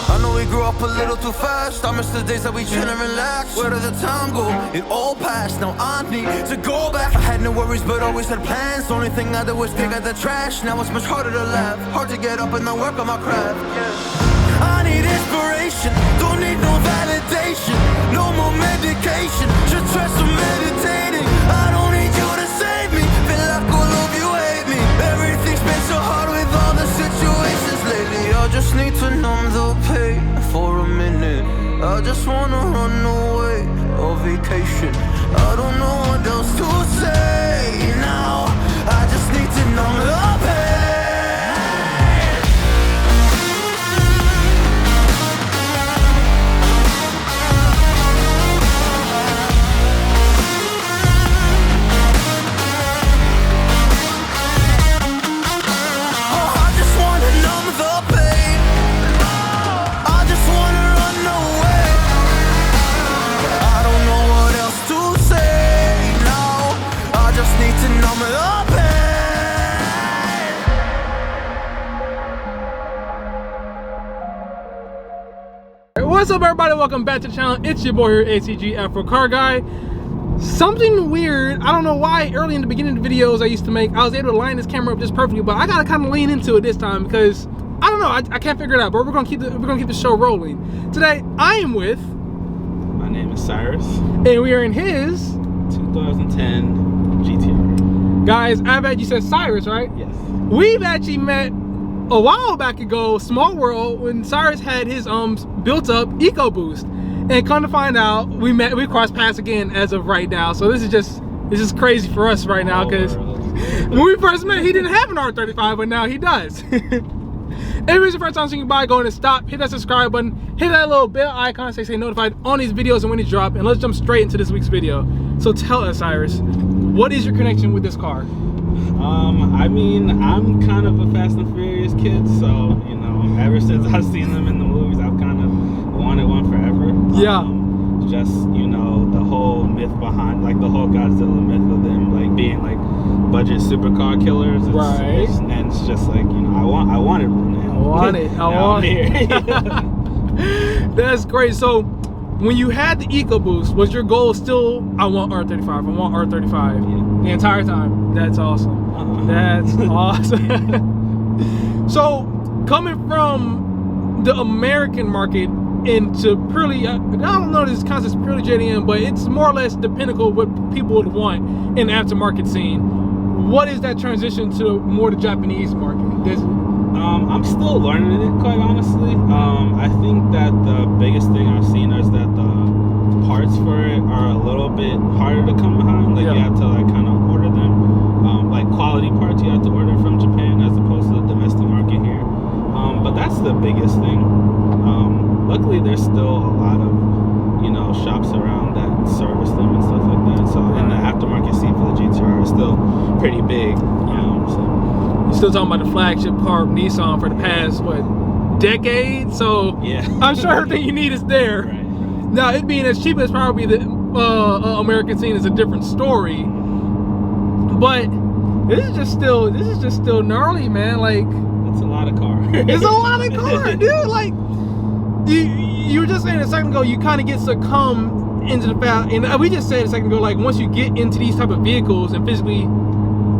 I know we grew up a little too fast. I miss the days that we chill and relax. Where did the time go? It all passed. Now I need to go back. I had no worries but always had plans. The only thing I did was pick out the trash. Now it's much harder to laugh. Hard to get up and not work on my craft. I need inspiration. Don't need no validation. No more medication. Just try some meditating. I don't need you to save me. Feel like all of you hate me. Everything's been so hard with all the situations lately. I just need to numb the pain for a minute. I just wanna run away on vacation. I don't know what else to say now. I just need to numb the pain. What's up, everybody? Welcome back to the channel. It's your boy here, ACG Afro Car Guy. Something weird, I don't know why early in the beginning of the videos I used to make, I was able to line this camera up just perfectly, but I gotta kind of lean into it this time because I don't know, I can't figure it out. But we're gonna keep the show rolling. Today I am with, my name is Cyrus, and we are in his 2010 GTR. Guys, you said Cyrus, right? Yes. We've actually met a while back ago, small world, when Cyrus had his built up EcoBoost, and come to find out we crossed paths again as of right now. So this is crazy for us right now, because when we first met he didn't have an R35, but now he does. If it's your first time seeing you by, go ahead and stop, hit that subscribe button, hit that little bell icon, stay notified on these videos and when they drop, and let's jump straight into this week's video. So tell us, Cyrus, what is your connection with this car? I mean, I'm kind of a Fast and Furious kid, so, you know, ever since I've seen them in the movies, I've kind of wanted one forever. Yeah. Just, you know, the whole myth behind, like, the whole Godzilla myth of them, like, being, like, budget supercar killers. Right. And it's just, like, you know, I wanted one. That's great. So, when you had the EcoBoost, was your goal still, I want R35, I want R35? Yeah. The entire time? That's awesome. That's awesome. So, coming from the American market into purely, I don't know this concept is purely JDM, but it's more or less the pinnacle of what people would want in the aftermarket scene. What is that transition to more the Japanese market? I'm still learning it, quite honestly. I think that the biggest thing I've seen is that the parts for it are a little bit harder to come behind. Like, you have to, like, kind of order them. Like, quality parts you have to order from Japan as opposed to the domestic market here. But that's the biggest thing. Luckily, there's still a lot of, you know, shops around that service them and stuff like that. So, and the aftermarket scene for the GTR is still pretty big. You're still talking about the flagship part of Nissan for the past, what, decade? So, yeah. I'm sure everything you need is there. Right. Now, it being as cheap as probably the American scene is a different story. But this is just still gnarly, man. Like, it's a lot of car. It's a lot of car, dude. Like, you were just saying a second ago, you kind of get succumb into the fact, and we just said a second ago, like, once you get into these type of vehicles and physically,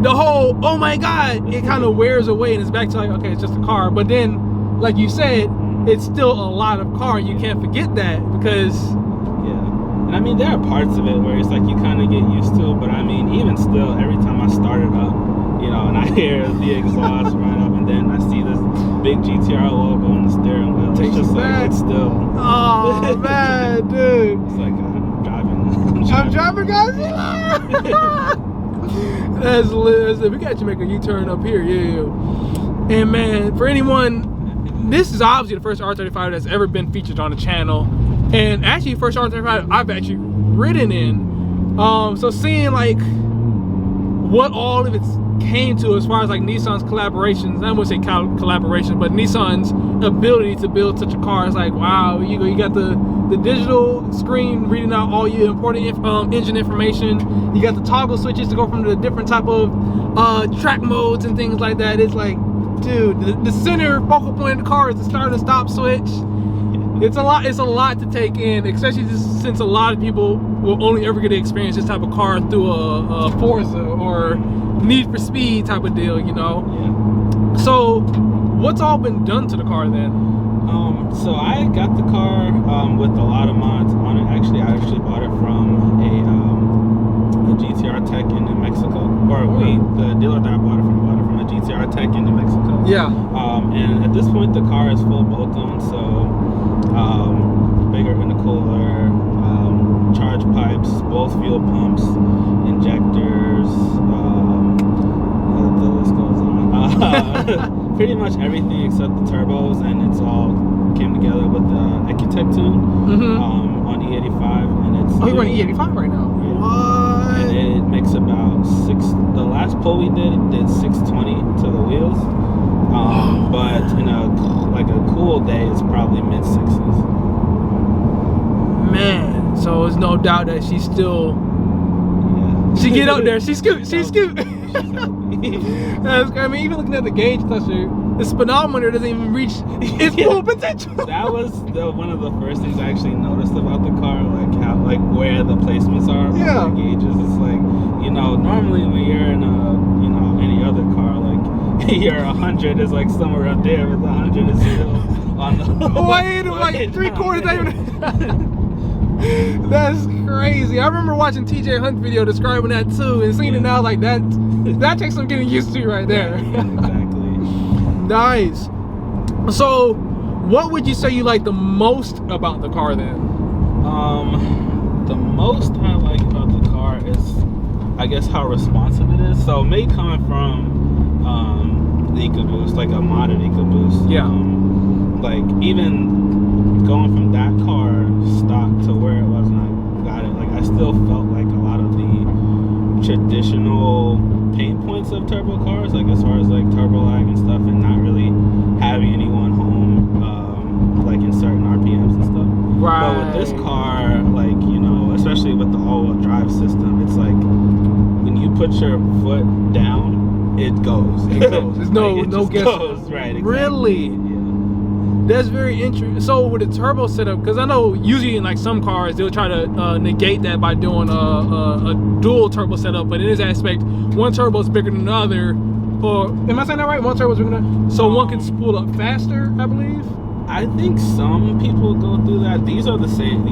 the whole, oh my God, it kind of wears away and it's back to like, okay, it's just a car. But then, like you said, it's still a lot of car, and you can't forget that because... Yeah. And I mean, there are parts of it where it's like you kind of get used to it, but I mean, even still, every time I start it up, you know, and I hear the exhaust right up, and then I see this big GTR logo on the steering wheel, it's just like, it's still... Oh, man, dude. It's like, I'm driving, guys. That's lit. We got you make a U-turn up here, yeah. And man, for anyone, this is obviously the first R35 that's ever been featured on the channel, and actually first R35 I've actually ridden in. So seeing like what all of it came to as far as like Nissan's collaborations, I wouldn't say collaboration, but Nissan's ability to build such a car is like, wow. You got the digital screen reading out all your important engine information. You got the toggle switches to go from the different type of track modes and things like that. It's like, dude, the center focal point of the car is the start and stop switch. It's a lot. It's a lot to take in, especially since a lot of people will only ever get to experience this type of car through a Forza or Need for Speed type of deal, you know. Yeah. So, what's all been done to the car then? So I got the car with a lot of mods on it. Actually, I bought it from a GTR tech in New Mexico, or the dealer that I bought it from a GTR tech in New Mexico. Yeah. And at this point, the car is full bolt-on, so bigger intercooler, charge pipes, both fuel pumps, injectors. The list goes on. Pretty much everything except the turbos, and it's all came together with the Ecutech tune on E85, and it's. Oh, you're running E85 right now. Yeah. What? And it makes about the last pull we did 620 to the wheels, but in a cool day, it's probably mid sixes. Man, so there's no doubt that she's still. Yeah. She get up there. She scoot. She's I mean, even looking at the gauge cluster, the speedometer doesn't even reach its full potential. That was one of the first things I actually noticed about the car, like where the placements are on the gauges. It's like, you know, normally when you're in any other car, like your 100 is like somewhere up there, but the 100 is still on the way like 3/4. That's crazy. I remember watching TJ Hunt's video describing that too, and seeing it now, like that takes some getting used to right there. Yeah, exactly. Nice. So, what would you say you like the most about the car then? The most I like about the car is, I guess, how responsive it is. So, me coming from the EcoBoost, like a modded EcoBoost, like even going from that car stock to where it was when I got it, like I still felt like a lot of the traditional pain points of turbo cars, like as far as like turbo lag and stuff, and not really having anyone home like in certain RPMs and stuff. Right. But with this car, like, you know, especially with the all-wheel drive system, it's like when you put your foot down, it goes. It goes. There's no guess. Goes. Right. Exactly. Really? Yeah. That's very interesting. So with the turbo setup, because I know usually in like some cars they'll try to negate that by doing a dual turbo setup, but in this aspect, one turbo is bigger than the other. Or am I saying that right? One turbo is bigger than so one can spool up faster, I believe. I think some people go through that. These are the same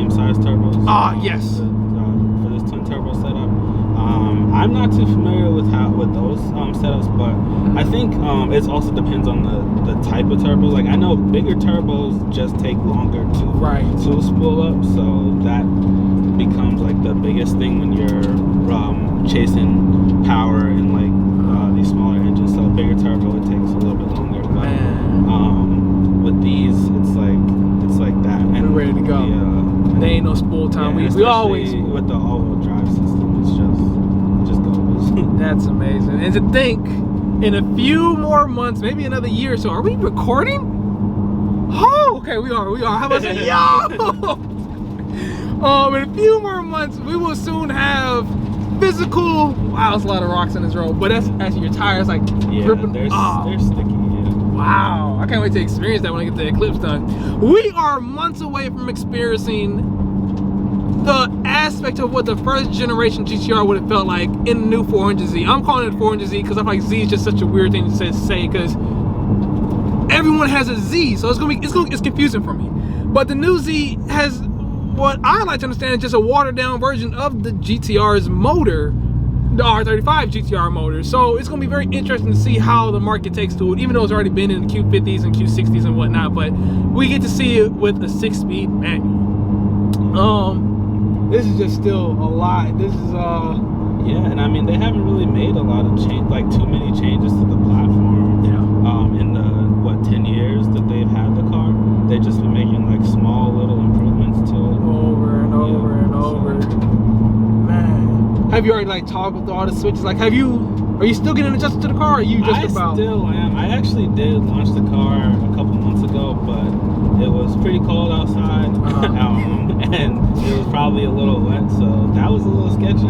size turbos. Yes. For this twin turbo setup. I'm not too familiar with those setups, but I think it also depends on the type of turbo. Like I know bigger turbos just take longer to spool up, so that becomes like the biggest thing when you're chasing power in like these smaller engines. So bigger turbo, it takes a little bit longer. But with these, it's like that. And we're ready to go. There ain't no spool time. Yeah, we always with the all-wheel drive system, it's just goes. That's amazing. And to think, in a few more months, maybe another year or so, are we recording? Oh, okay, we are. How about say, yo? In a few more months, we will soon have physical. Wow, that's a lot of rocks in this road, but that's actually your tires like gripping. They're sticky. Yeah. Wow, I can't wait to experience that when I get the Eclipse done. We are months away from experiencing the aspect of what the first generation GTR would have felt like in the new 400Z. I'm calling it 400Z because I feel like Z is just such a weird thing to say because everyone has a Z, so it's confusing for me. But the new Z has what I like to understand is just a watered down version of the GTR's motor, the R35 GTR motor. So it's gonna be very interesting to see how the market takes to it, even though it's already been in the Q50s and Q60s and whatnot. But we get to see it with a 6-speed manual. This is just still a lot. This is yeah, and I mean they haven't really made a lot of too many changes to the platform. Yeah. In the 10 years that they've had the car, they've just been making like small little improvements to it. Over and over and over. Man, have you already like toggled all the switches? Like, are you still getting adjusted to the car? Or are you just about? I still am. I actually did launch the car a couple months ago, but it was pretty cold outside, and it was probably a little wet, so that was a little sketchy.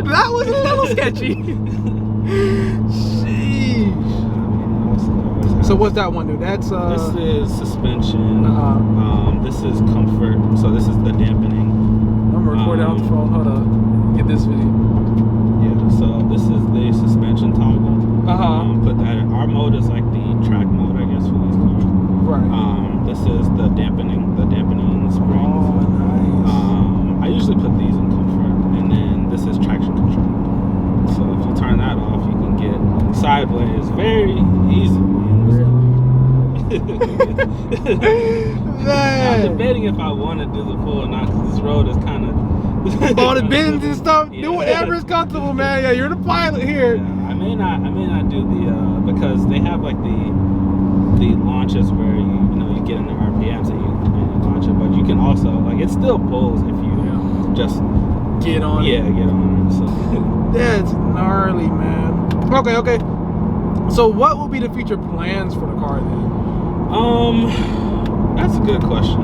That was a little sketchy. Sheesh. So what's that one do? That's this is suspension. This is comfort. So this is the dampening. I'm recording on the phone. Hold up. Get this video. Yeah. So this is the suspension toggle. Put that in. Our mode is like the track mode, I guess, for these cars. Right. This is the dampening on the springs. Oh, nice. I usually put these in comfort, and then this is traction control. So if you turn that off, you can get sideways very easily. I'm debating if I want to do the pull or not, because this road is kind of all the bends and stuff. Yeah. Do whatever is comfortable, man. Yeah, you're the pilot here. Yeah, I may not do the because they have like the launches where you get in the RPMs and you launch it, but you can also like it still pulls if you just get on. Yeah, get on. So that's gnarly, man. Okay. So what will be the future plans for the car then? That's a good question.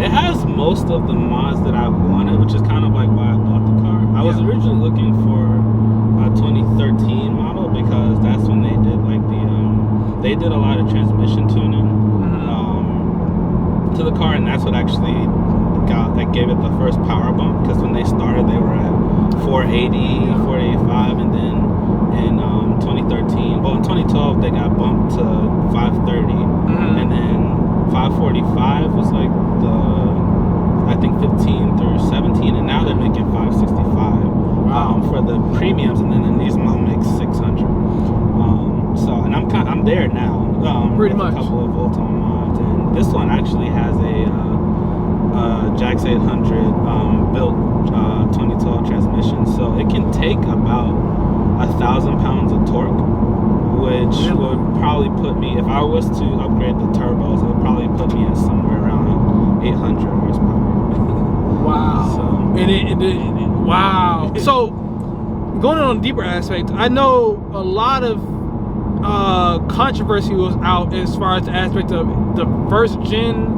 It has most of the mods that I wanted, which is kind of like why I bought the car. I was originally looking for a 2013 model because that's when they did like they did a lot of transmission tuning to the car, and that's what actually gave it the first power bump, because when they started they were at 480, 485, and then in 2013, well in 2012 they got bumped to 530, and then 545 was like I think 15 through 17, and now they're making 565 for the premiums, and then in these I'll make 600. So, and I'm there now. Pretty much. A couple of Volton mods, and this one actually has a Jax 800 built 2012 transmission, so it can take about 1,000 pounds of torque, which would probably put me, if I was to upgrade the turbos, it would probably put me at somewhere around 800 horsepower. Wow. So, wow. So going on a deeper aspect, I know a lot of controversy was out as far as the aspect of the first gen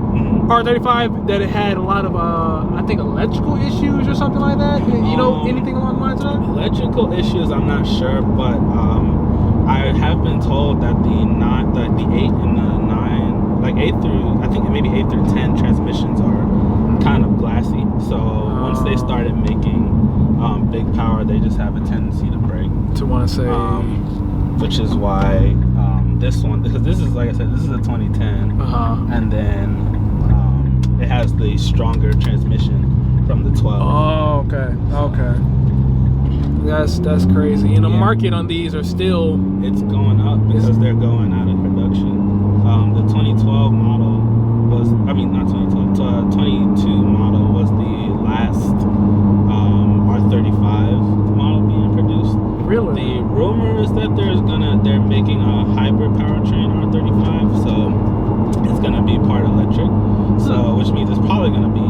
R35, that it had a lot of I think electrical issues or something like that. You know anything along the lines of that? Electrical issues, I'm not sure, but I have been told that the 8 and the 9, like 8 through, I think maybe 8 through 10 transmissions are kind of glassy. So once they started making big power, they just have a tendency to break. To want to say, which is why this one, because this is, like I said, this is a 2010, and then it has the stronger transmission from the 12. Oh, okay. That's crazy. And the market on these are still, it's going up because they're going out of production. The 2012 model was, I mean not 2012, 22 model was the last R35 model being produced. Really? The rumor is that they're making a hybrid powertrain R35, so it's gonna be part electric. So which means it's probably gonna be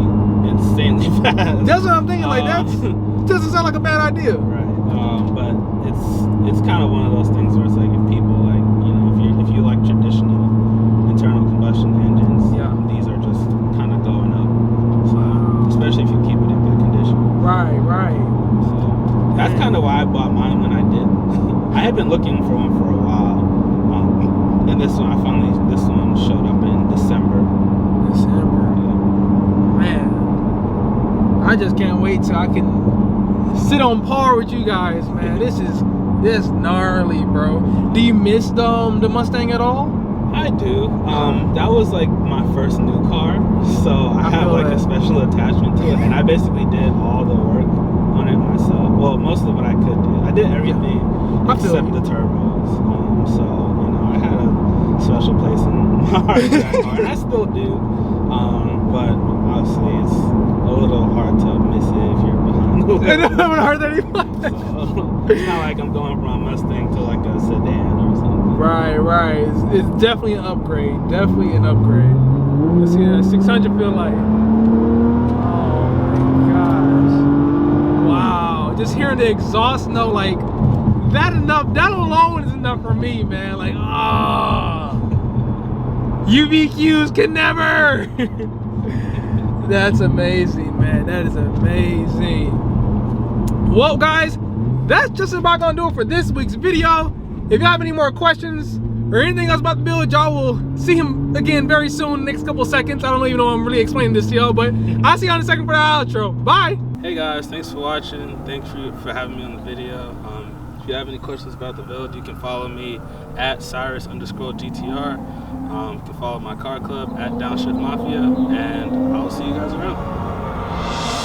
insanely fast. That's what I'm thinking. Like that doesn't sound like a bad idea. Right. But it's kind of one of those things where it's like, if people like, if you like traditional internal combustion engines, these are just kind of going up. So especially if you keep it in good condition. Right. So that's kind of why I bought mine when I did. I had been looking for one for a while, and this one showed up in December. Man, I just can't wait till I can sit on par with you guys, man. This gnarly, bro. Do you miss the Mustang at all? I do. That was like my first new car, so I have like a special attachment to it, and I basically did all the work on it myself. Well, most of what I could do. I did everything except the turbos. So I had a special place in my heart for that car, and I still do. But obviously it's a little hard to miss it if you're behind the wheel. So it's not like I'm going from a Mustang to like a sedan or something. Right. It's definitely an upgrade. Let's see that 600 feel like. Oh my gosh. Wow. Just hearing the exhaust note, like that alone is enough for me, man. Like, UVQs can never. That's amazing, man. That is amazing. Well, guys, that's just about gonna do it for this week's video. If you have any more questions or anything else about the build, y'all will see him again very soon, next couple seconds. I don't even know I'm really explaining this to y'all, but I'll see y'all in a second for the outro. Bye. Hey guys, thanks for watching. Thanks for having me on the video. If you have any questions about the build, you can follow me at Cyrus_GTR. You can follow my car club at Downshift Mafia, and I'll see you guys around.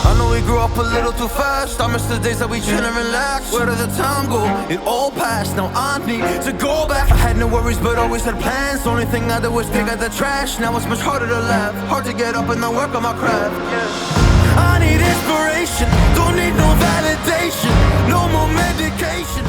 I know we grew up a little too fast. I miss the days that we chill and relax. Where did the time go? It all passed. Now I need to go back. I had no worries, but always had plans. Only thing I did was dig out the trash. Now it's much harder to laugh. Hard to get up and then work on my craft. I need inspiration. Don't need no validation. No more medication.